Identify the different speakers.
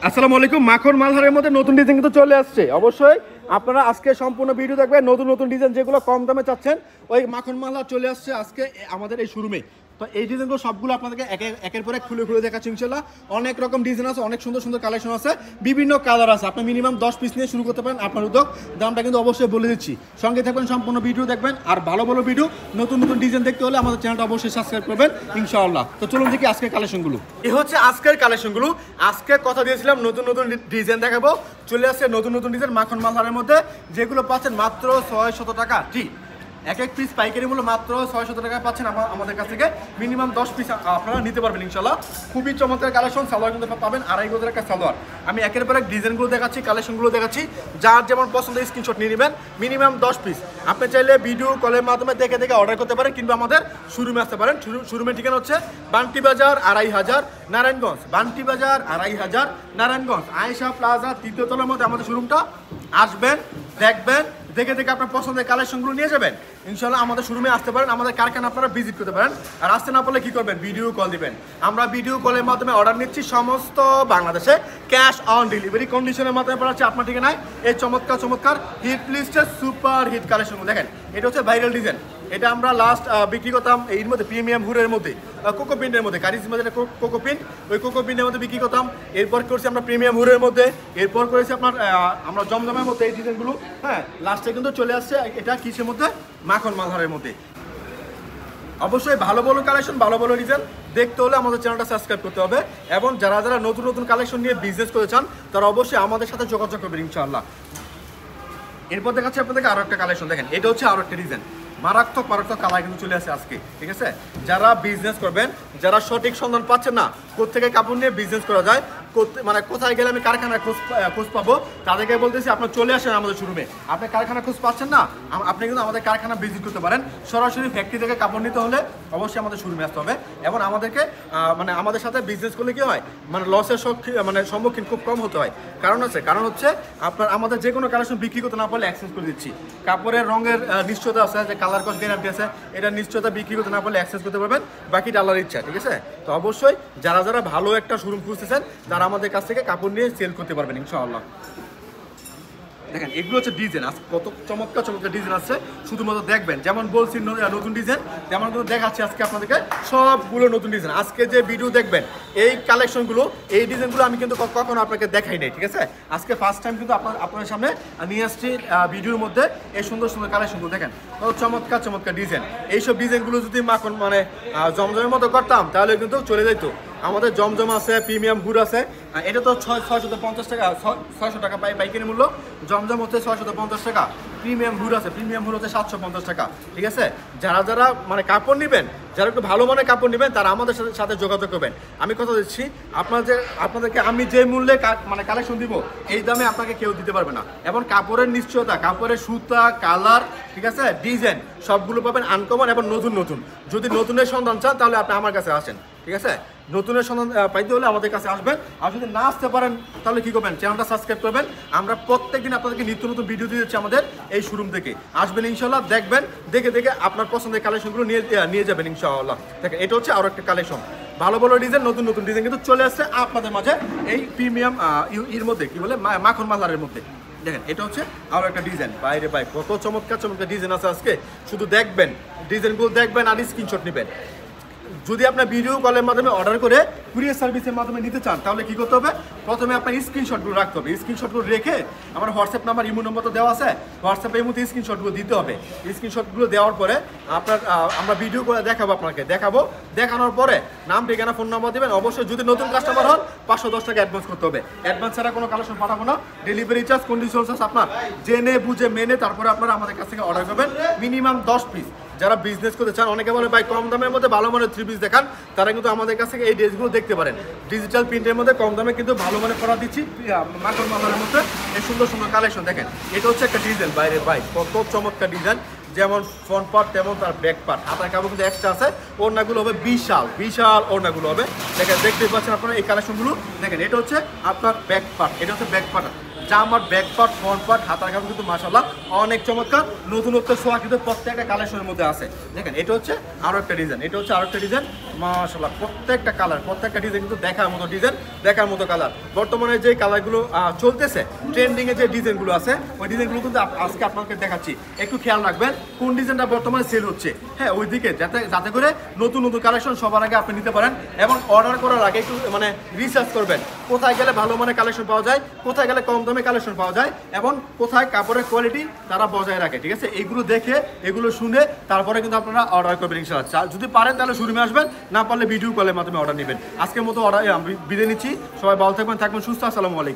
Speaker 1: আসসালামু আলাইকুম। মাখন মালহারের মধ্যে নতুন ডিজাইন কিন্তু চলে আসছে। অবশ্যই আপনারা আজকে সম্পূর্ণ ভিডিও দেখবেন। নতুন নতুন ডিজাইন যেগুলো কম দামে চাচ্ছেন, ওই মাখন মালহার চলে আসছে আজকে আমাদের এই শোরুমে। তো এই ডিজাইনগুলো সবগুলো আপনাদেরকে একের পর এক খুলে খুলে দেখাচ্ছি ইনশাল্লাহ। অনেক রকম ডিজাইন আছে, অনেক সুন্দর সুন্দর কালেকশন আছে, বিভিন্ন কালার আছে। আপনি মিনিমাম 10 পিস নিয়ে শুরু করতে পারেন আপনার উদ্যোগ। দামটা কিন্তু অবশ্যই বলে দিচ্ছি, সঙ্গে থাকবেন, সম্পূর্ণ ভিডিও দেখবেন। আর ভালো ভালো ভিডিও, নতুন নতুন ডিজাইন দেখতে হলে আমাদের চ্যানেলটা অবশ্যই সাবস্ক্রাইব করবেন ইনশাআল্লাহ। তো চলুন দেখি আজকের কালেকশনগুলো। এই হচ্ছে আজকের কালেকশনগুলো। আজকে কথা দিয়েছিলাম নতুন নতুন ডিজাইন দেখাবো, চলে আসছে নতুন নতুন ডিজাইন মাখন মালহারের মধ্যে, যেগুলো পাচ্ছেন মাত্র 600 টাকা। জি, এক এক পিস পাইকারি মূল্য মাত্র 600 টাকায় পাচ্ছেন আমাদের কাছ থেকে। মিনিমাম 10 পিস আপনারা নিতে পারবেন ইনশাল্লাহ। খুবই চমৎকার কালেকশন। সালোয়ার কিন্তু পাবেন 2.5 গজের একটা সালোয়ার। আমি একের পর এক ডিজাইনগুলো দেখাচ্ছি, কালেকশনগুলো দেখাচ্ছি, যার যেমন পছন্দ স্ক্রিনশট নিয়ে নেবেন। Minimum 10 piece. আপনি চাইলে ভিডিও কলের মাধ্যমে দেখে দেখে অর্ডার করতে পারেন, কিন্তু আমাদের শোরুমে আসতে পারেন। শোরুমের ঠিকানা হচ্ছে বান্টি বাজার 2500 নারায়ণগঞ্জ। বান্টি বাজার 2500 নারায়ণগঞ্জ, আয়েশা প্লাজা 3য় তলার মধ্যে আমাদের শোরুমটা। আসবেন, দেখবেন, দেখে দেখে আপনার পছন্দের কালেকশনগুলো নিয়ে যাবেন ইনশাল্লাহ। আমাদের শোরুমে আসতে পারেন, আমাদের কারখানা আপনারা ভিজিট করতে পারেন। আর আসতে না পারলে কী করবেন, ভিডিও কল দিবেন। আমরা ভিডিও কলের মাধ্যমে অর্ডার নিচ্ছি সমস্ত বাংলাদেশে, ক্যাশ অন ডেলিভারি কন্ডিশনের মাধ্যমে পাঠাচ্ছি আপনার ঠিকানায়। এই চমৎকার চমৎকার হিট লিস্টের সুপার হিট কালেকশনগুলো দেখেন। এটা হচ্ছে ভাইরাল ডিজাইন। এটা আমরা লাস্ট বিক্রি করতাম এর মধ্যে প্রিমিয়াম হুরের মধ্যে, কোকো প্রিন্টের মধ্যে, কারিজমা যেটা কোকো প্রিন্ট, ওই কোকো প্রিন্টের মধ্যে বিক্রি করতাম। এরপর করেছি আমরা প্রিমিয়াম হুরের মধ্যে, এরপর করেছি আপনার আমরা জমজমের মধ্যে এই ডিজাইনগুলো। হ্যাঁ, লাস্টে কিন্তু চলে আসছে এটা কিসের মধ্যে, মাখন মালহারের মধ্যে। অবশ্যই ভালো ভালো কালেকশন, ভালো ভালো ডিজাইন দেখতে হলে আমাদের চ্যানেলটা সাবস্ক্রাইব করতে হবে। এবং যারা যারা নতুন নতুন কালেকশন নিয়ে বিজনেস করে চান, তারা অবশ্যই আমাদের সাথে যোগাযোগ করবেন ইনশাআল্লাহ। এরপর দেখাচ্ছি আপনাদেরকে আরো একটা কালেকশন। দেখেন, এটা হচ্ছে আরো একটা ডিজাইন, মারাত্মক মারাত্মক কালার কিন্তু চলে আসে আজকে। ঠিক আছে, যারা বিজনেস করবেন, যারা সঠিক সন্ধান পাচ্ছেন না কোথেকে কাপড় নিয়ে বিজনেস করা যায়, মানে কোথায় গেলে আমি কারখানায় খোঁজ পাবো, তাদেরকে বলতেছি আপনার চলে আসেন আমাদের শোরুমে। আপনি কারখানা খোঁজ পাচ্ছেন না, আপনি কিন্তু আমাদের কারখানা ভিজিট করতে পারেন। সরাসরি ফ্যাক্টরি থেকে কাপড় নিতে হলে অবশ্যই আমাদের শোরুমে আসতে হবে। এবং আমাদেরকে মানে আমাদের সাথে বিজনেস করলে কি হয়, মানে লসের সম্মুখীন খুব কম হতে হয়। কারণ হচ্ছে আপনার আমাদের যে কোনো কালেকশন বিক্রি করতে না পারলে এক্সচেঞ্জ করে দিচ্ছি। কাপড়ের রঙের নিশ্চয়তা আছে, যে কালার কস্ট গ্যারান্টি আছে, এটা নিশ্চয়তা বিক্রি করতে না পারলে এক্সচেঞ্জ করতে পারবেন, বাকিটা আল্লাহর ইচ্ছা। ঠিক আছে, তো অবশ্যই যারা যারা ভালো একটা শোরুম খুঁজতেছেন, তারা আমাদের কাছ থেকে কাপড় নিয়ে সেল করতে পারবেন ইনশাআল্লাহ। দেখেন, এগুলো হচ্ছে ডিজাইন, আজকে কত চমৎকার চমৎকার ডিজাইন আছে, শুধুমাত্র দেখবেন। যেমন বলছি নতুন ডিজাইন, যেমন কিন্তু দেখাচ্ছি আজকে আপনাদেরকে সবগুলো নতুন ডিজাইন। আজকে যে ভিডিও দেখবেন, এই কালেকশনগুলো, এই ডিজাইনগুলো আমি কিন্তু কখনো আপনাকে দেখাই নাই। ঠিক আছে, আজকে ফার্স্ট টাইম কিন্তু আপনাদের সামনে নিয়ে আসছি ভিডিওর মধ্যে এই সুন্দর সুন্দর কালেকশনগুলো। দেখেন, কত চমৎকার চমৎকার ডিজাইন। এইসব ডিজাইনগুলো যদি মাখন মানে জমজমের মতো করতাম, তাহলে কিন্তু চলে যেত। আমাদের জমজম আছে, প্রিমিয়াম হুড আছে, এটা তো 650 টাকা, 600 টাকা পাইকারি মূল্য। জমজম হচ্ছে 650 টাকা। প্রিমিয়াম হুড আছে, প্রিমিয়াম হুড হচ্ছে 750 টাকা। ঠিক আছে, যারা যারা মানে কাপড় নেবেন, যারা একটু ভালো মানের কাপড় নেবেন, তারা আমাদের সাথে যোগাযোগ করবেন। আমি কথা দিচ্ছি, আপনাদেরকে আমি যে মূল্যে মানে কালেকশন দিব, এই দামে আপনাকে কেউ দিতে পারবে না। এবং কাপড়ের নিশ্চয়তা, কাপড়ের সুতা, কালার, ঠিক আছে, ডিজাইন সবগুলো পাবেন আনকমন এবং নতুন নতুন। যদি নতুনের সন্ধান চান, তাহলে আপনি আমার কাছে আসেন। ঠিক আছে, নতুনের সন্ধান পাইতে হলে আমাদের কাছে আসবেন। আর যদি না আসতে পারেন, তাহলে কি করবেন, চ্যানেলটা সাবস্ক্রাইব করবেন। আমরা প্রত্যেকদিন আপনাদেরকে নিত্য নতুন ভিডিও দিয়ে দিচ্ছি আমাদের এই শোরুম থেকে। আসবেন ইনশাআল্লাহ, দেখবেন, দেখে দেখে আপনার পছন্দের কালেকশনগুলো নিয়ে যাবেন ইনশাআল্লাহ। দেখেন, এটা হচ্ছে আরো একটা কালেকশন, ভালো ভালো ডিজাইন, নতুন নতুন ডিজাইন কিন্তু চলে আসছে আপনাদের মাঝে এই প্রিমিয়াম এর মধ্যে, কি বলে, মাখন মালহারের মধ্যে। দেখেন, এটা হচ্ছে আরো একটা ডিজাইন। বাইরে ভাই কত চমৎকার চমৎকার ডিজাইন আছে আজকে, শুধু দেখবেন, ডিজাইনগুলো দেখবেন আর স্ক্রিনশট নেবেন। যদি আপনার ভিডিও কলের মাধ্যমে অর্ডার করে কুরিয়ার সার্ভিসের মাধ্যমে নিতে চান, তাহলে কি করতে হবে, প্রথমে আপনার স্ক্রিনশটগুলো রাখতে হবে। স্ক্রিনশটগুলো রেখে আমার হোয়াটসঅ্যাপ নাম্বার, ইমো নম্বর তো দেওয়া আছে, হোয়াটসঅ্যাপে এই মধ্যে স্ক্রিনশটগুলো দিতে হবে। স্ক্রিনশটগুলো দেওয়ার পরে আমরা ভিডিও করে দেখানোর পরে নাম, ঠিকানা, ফোন নাম্বার দেবেন। অবশ্যই যদি নতুন কাস্টমার হন, 510 টাকা অ্যাডভান্স করতে হবে। অ্যাডভান্স ছাড়া কোনো কালেকশন পাঠাবো না। ডেলিভারি চার্জ, কন্ডিশন চার্জ আপনার জেনে বুঝে মেনে তারপরে আপনারা আমাদের কাছ থেকে অর্ডার করবেন। Minimum 10 piece. যারা বিজনেস করতে চান, অনেকে বলে ভাই কম দামের মধ্যে ভালো মানের 3 পিস দেখান, তারা কিন্তু আমাদের কাছ থেকে এই ড্রেসগুলো দেখতে পারেন। ডিজিটাল প্রিন্টের মধ্যে কম দামে কিন্তু ভালো মানের করা দিচ্ছি মাখন মালহারের মধ্যে। এই সুন্দর সুন্দর কালেকশন দেখেন, এটা হচ্ছে একটা ডিজাইন। বাইরে ভাই কত চমৎকার ডিজাইন, যেমন ফ্রন্ট পার্ট তেমন তার ব্যাক পার্ট। হাতার কাপড় কিন্তু এক্সট্রা আছে। ওড়নাগুলো হবে বিশাল বিশাল, ওড়নাগুলো হবে। দেখেন, দেখতে পাচ্ছেন আপনারা এই কালেকশনগুলো। দেখেন, এটা হচ্ছে আপনার ব্যাক পার্ট, এটা হচ্ছে ব্যাক পার্ট। জামার ব্যাক পার্ট, ফ্রন্ট পার্ট, হাতার কাপড় কিন্তু মাশাআল্লাহ অনেক চমৎকার, নতুনত্ব ছোঁয়া কিন্তু প্রত্যেকটা কালেকশনের মধ্যে আছে। দেখেন এটা হচ্ছে আরো একটা ডিজাইন, এটা হচ্ছে আরো একটা ডিজাইন মাশাআল্লাহ, প্রত্যেকটা কালার, প্রত্যেকটা ডিজাইন কিন্তু দেখার মতো ডিজাইন, দেখার মতো কালার। বর্তমানে যে কালারগুলো চলতেছে, ট্রেন্ডিং এ যে ডিজাইনগুলো আছে, ওই ডিজাইনগুলো কিন্তু আজকে আপনাকে দেখাচ্ছি। একটু খেয়াল রাখবেন কোন ডিজাইনটা বর্তমানে সেল হচ্ছে, হ্যাঁ ওইদিকে, যাতে করে নতুন নতুন কালেকশন সবার আগে আপনি নিতে পারেন। এবং অর্ডার করার আগে একটু মানে রিসার্চ করবেন কোথায় গেলে ভালো মানের কালেকশন পাওয়া যায়, কোথায় গেলে কম দামে কালেকশন পাওয়া যায়, এবং কোথায় কাপড়ের কোয়ালিটি তারা বজায় রাখে। ঠিক আছে, এইগুলো দেখে এগুলো শুনে তারপরে কিন্তু আপনারা অর্ডার করবেন ইনশাআল্লাহ। যদি পারেন তাহলে শোরুমে আসবেন, না পারলে ভিডিও কলের মাধ্যমে অর্ডার নেবেন। আজকের মতো বিদায় নিচ্ছি, সবাই ভালো থাকবেন, সুস্থ। আসসালামু আলাইকুম।